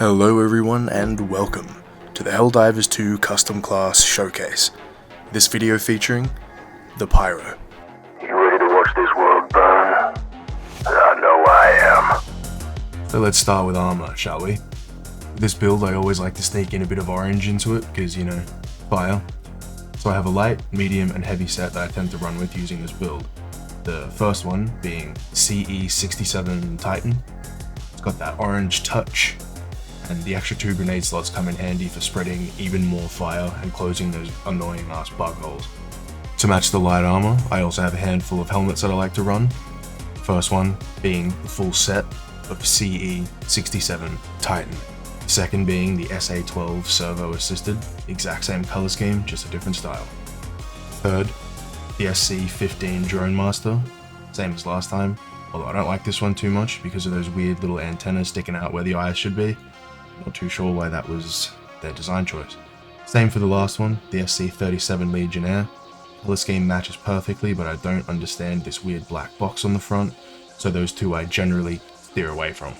Hello everyone and welcome to the Helldivers 2 Custom Class Showcase. This video featuring the Pyro. You ready to watch this world burn? I know I am. So let's start with armor, shall we? With this build I always like to sneak in a bit of orange into it because, you know, fire. So I have a light, medium and heavy set that I tend to run with using this build. The first one being CE67 Titan. It's got that orange touch, and the extra 2 grenade slots come in handy for spreading even more fire and closing those annoying ass bug holes. To match the light armor, I also have a handful of helmets that I like to run. First one being the full set of CE67 Titan. The second being the SA12 servo assisted, exact same color scheme, just a different style. Third, the SC15 Drone Master, same as last time, although I don't like this one too much because of those weird little antennas sticking out where the eyes should be. Not too sure why that was their design choice. Same for the last one, the SC37 Legionnaire. Color scheme matches perfectly, but I don't understand this weird black box on the front, so those two I generally steer away from.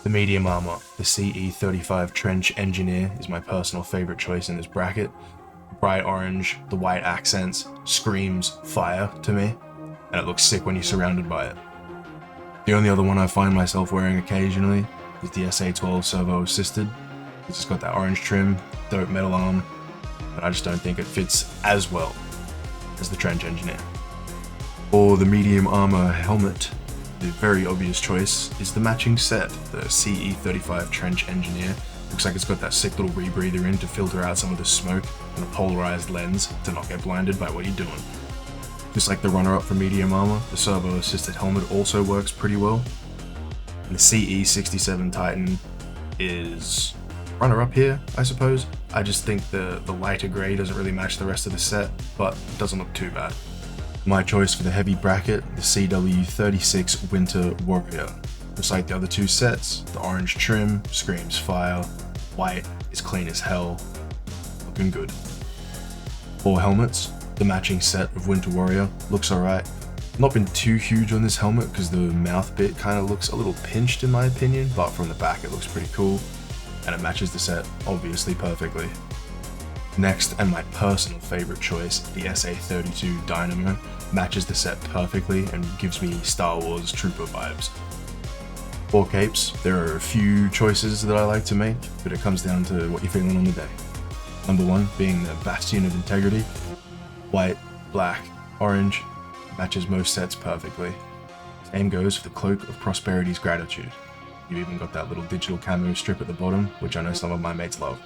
The medium armor, the CE35 Trench Engineer, is my personal favorite choice in this bracket. Bright orange, the white accents, screams fire to me, and it looks sick when you're surrounded by it. The only other one I find myself wearing occasionally is the SA12 servo assisted. It's just got that orange trim, dope metal arm, but I just don't think it fits as well as the Trench Engineer. For the medium armor helmet, the very obvious choice is the matching set, the CE35 Trench Engineer. Looks like it's got that sick little rebreather in to filter out some of the smoke and a polarized lens to not get blinded by what you're doing. Just like the runner-up for medium armor, the servo assisted helmet also works pretty well. And the CE67 Titan is runner-up here, I suppose. I just think the lighter grey doesn't really match the rest of the set, but it doesn't look too bad. My choice for the heavy bracket, the CW36 Winter Warrior. Just like the other two sets, the orange trim screams fire, white is clean as hell, looking good. 4 helmets, the matching set of Winter Warrior looks alright. Not been too huge on this helmet because the mouth bit kind of looks a little pinched in my opinion, but from the back it looks pretty cool, and it matches the set obviously perfectly. Next, and my personal favorite choice, the SA32 Dynamo, matches the set perfectly and gives me Star Wars Trooper vibes. 4 capes, there are a few choices that I like to make, but it comes down to what you're feeling on the day. Number 1 being the Bastion of Integrity. White, black, orange, matches most sets perfectly. Same goes for the Cloak of Prosperity's Gratitude. You've even got that little digital camo strip at the bottom, which I know some of my mates love.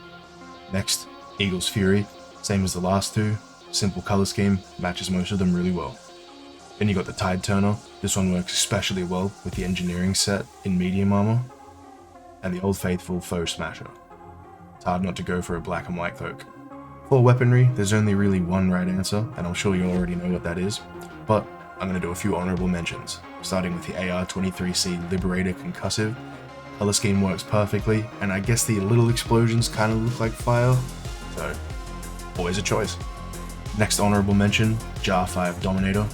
Next, Eagle's Fury, same as the last two, simple color scheme, matches most of them really well. Then you got the Tide Turner, this one works especially well with the engineering set in medium armor, and the Old Faithful Foe Smasher. It's hard not to go for a black and white cloak. For weaponry, there's only really one right answer, and I'm sure you already know what that is, but I'm going to do a few honorable mentions, starting with the AR-23C Liberator Concussive. Color scheme works perfectly, and I guess the little explosions kind of look like fire, so always a choice. Next honorable mention, Jar 5 Dominator.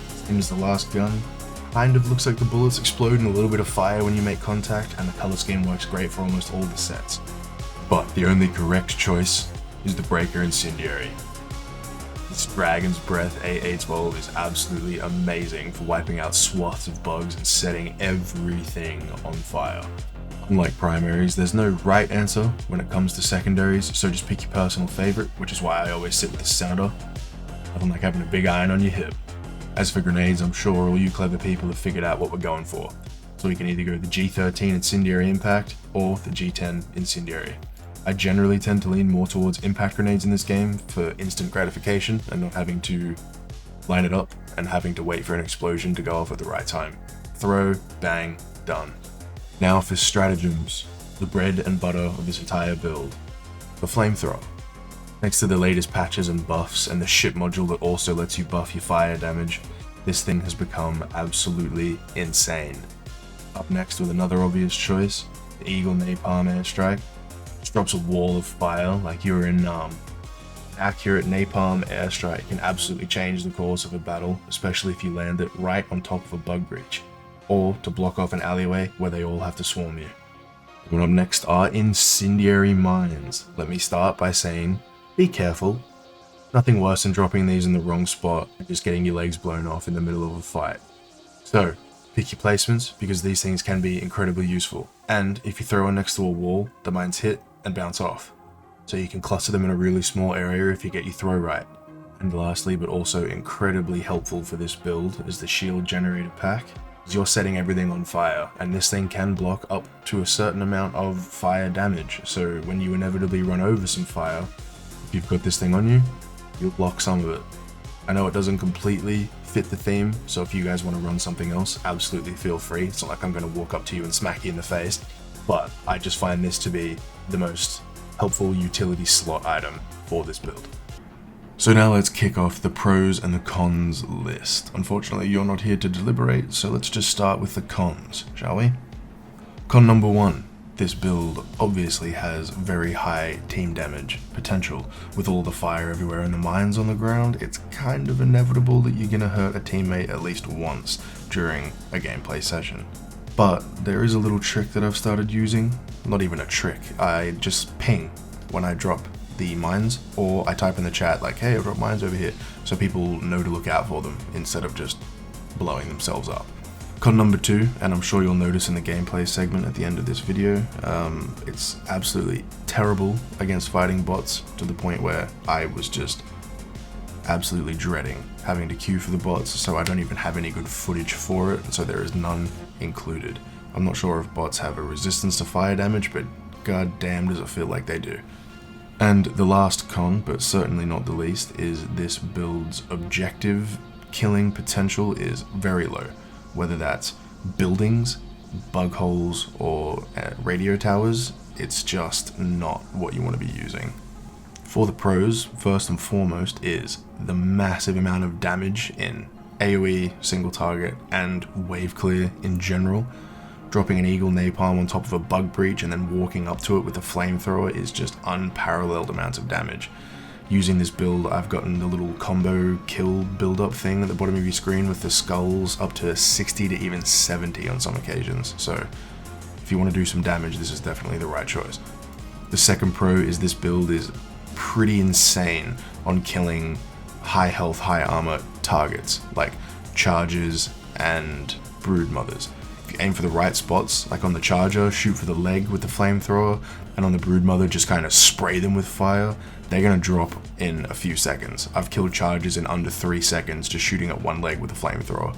Same as the last gun, kind of looks like the bullets explode in a little bit of fire when you make contact, and the color scheme works great for almost all the sets. But the only correct choice is the Breaker Incendiary. This Dragon's Breath AA12 is absolutely amazing for wiping out swaths of bugs and setting everything on fire. Unlike primaries, there's no right answer when it comes to secondaries, so just pick your personal favorite, which is why I always sit with the Senator. Nothing like having a big iron on your hip. As for grenades, I'm sure all you clever people have figured out what we're going for. So we can either go the G13 Incendiary Impact or the G10 Incendiary. I generally tend to lean more towards impact grenades in this game for instant gratification and not having to line it up and having to wait for an explosion to go off at the right time. Throw, bang, done. Now for stratagems, the bread and butter of this entire build, the flamethrower. Next to the latest patches and buffs and the ship module that also lets you buff your fire damage, this thing has become absolutely insane. Up next with another obvious choice, the Eagle Napalm Airstrike. Just drops a wall of fire like you're in accurate napalm airstrike can absolutely change the course of a battle, especially if you land it right on top of a bug breach, or to block off an alleyway where they all have to swarm you. Coming up next are incendiary mines. Let me start by saying, be careful. Nothing worse than dropping these in the wrong spot and just getting your legs blown off in the middle of a fight. So, pick your placements because these things can be incredibly useful. And if you throw one next to a wall, the mines hit and bounce off. So you can cluster them in a really small area if you get your throw right. And lastly, but also incredibly helpful for this build, is the shield generator pack. You're setting everything on fire, and this thing can block up to a certain amount of fire damage. So when you inevitably run over some fire, if you've got this thing on you, you'll block some of it. I know it doesn't completely fit the theme, so if you guys want to run something else, absolutely feel free. It's not like I'm going to walk up to you and smack you in the face, but I just find this to be the most helpful utility slot item for this build. So now let's kick off the pros and the cons list. Unfortunately, you're not here to deliberate, so let's just start with the cons, shall we? Con number 1. This build obviously has very high team damage potential. With all the fire everywhere and the mines on the ground, it's kind of inevitable that you're gonna hurt a teammate at least once during a gameplay session. But there is a little trick that I've started using. Not even a trick, I just ping when I drop the mines, or I type in the chat like, hey, I dropped mines over here, so people know to look out for them instead of just blowing themselves up. Con number 2, and I'm sure you'll notice in the gameplay segment at the end of this video, it's absolutely terrible against fighting bots, to the point where I was just absolutely dreading having to queue for the bots, so I don't even have any good footage for it, so there is none included. I'm not sure if bots have a resistance to fire damage, but god damn does it feel like they do. And the last con, but certainly not the least, is this build's objective killing potential is very low. Whether that's buildings, bug holes, or radio towers, it's just not what you want to be using. For the pros, first and foremost is the massive amount of damage in AoE, single target, and wave clear in general. Dropping an Eagle Napalm on top of a bug breach and then walking up to it with a flamethrower is just unparalleled amounts of damage. Using this build, I've gotten the little combo kill build-up thing at the bottom of your screen with the skulls up to 60 to even 70 on some occasions, so if you want to do some damage, this is definitely the right choice. The second pro is this build is pretty insane on killing high health, high armor targets, like chargers and brood mothers. If you aim for the right spots, like on the charger, shoot for the leg with the flamethrower, and on the brood mother just kind of spray them with fire, they're gonna drop in a few seconds. I've killed chargers in under 3 seconds just shooting at one leg with a flamethrower.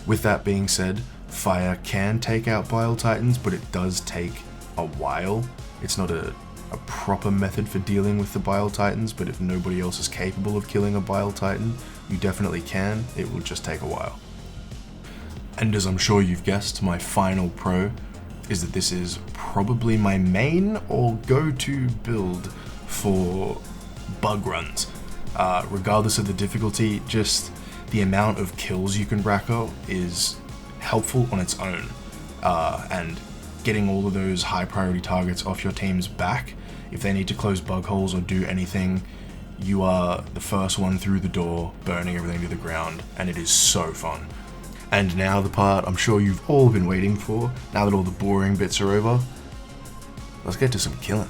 With that being said, fire can take out Bile Titans, but it does take a while. It's not a proper method for dealing with the Bile Titans, but if nobody else is capable of killing a Bile Titan, you definitely can. It will just take a while. And as I'm sure you've guessed, my final pro is that this is probably my main or go-to build for bug runs. Regardless of the difficulty, just the amount of kills you can rack up is helpful on its own. And getting all of those high priority targets off your team's back, if they need to close bug holes or do anything, you are the first one through the door, burning everything to the ground, and it is so fun. And now the part I'm sure you've all been waiting for, now that all the boring bits are over, let's get to some killing.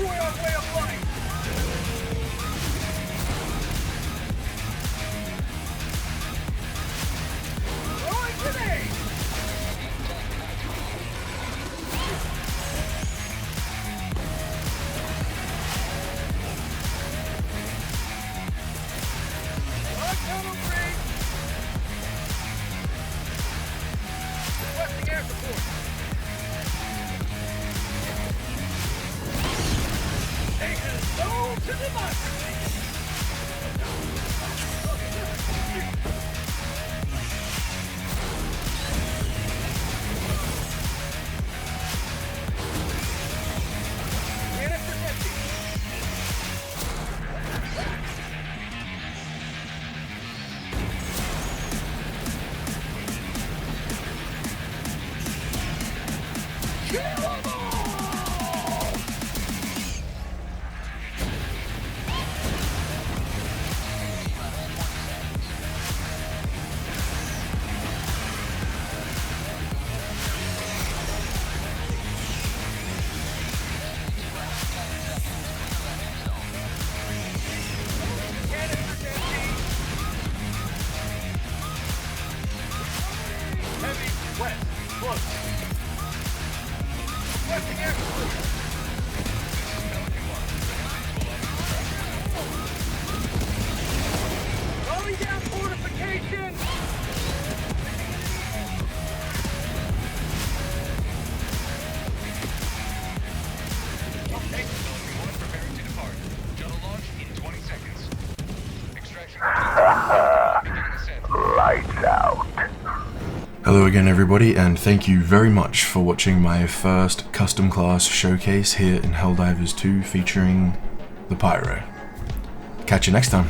destroy our way of life! Throwing grenade! Tunnel breach! Requesting air support! Taking us home to democracy! Canister's empty! Heavy, west, close. Requesting air support. Throwing down fortification! Okay. Preparing to depart. Shuttle launch in 20 seconds. Extraction complete. Beginning ascent. Lights out. Hello again everybody, and thank you very much for watching my first custom class showcase here in Helldivers 2 featuring the Pyro. Catch you next time.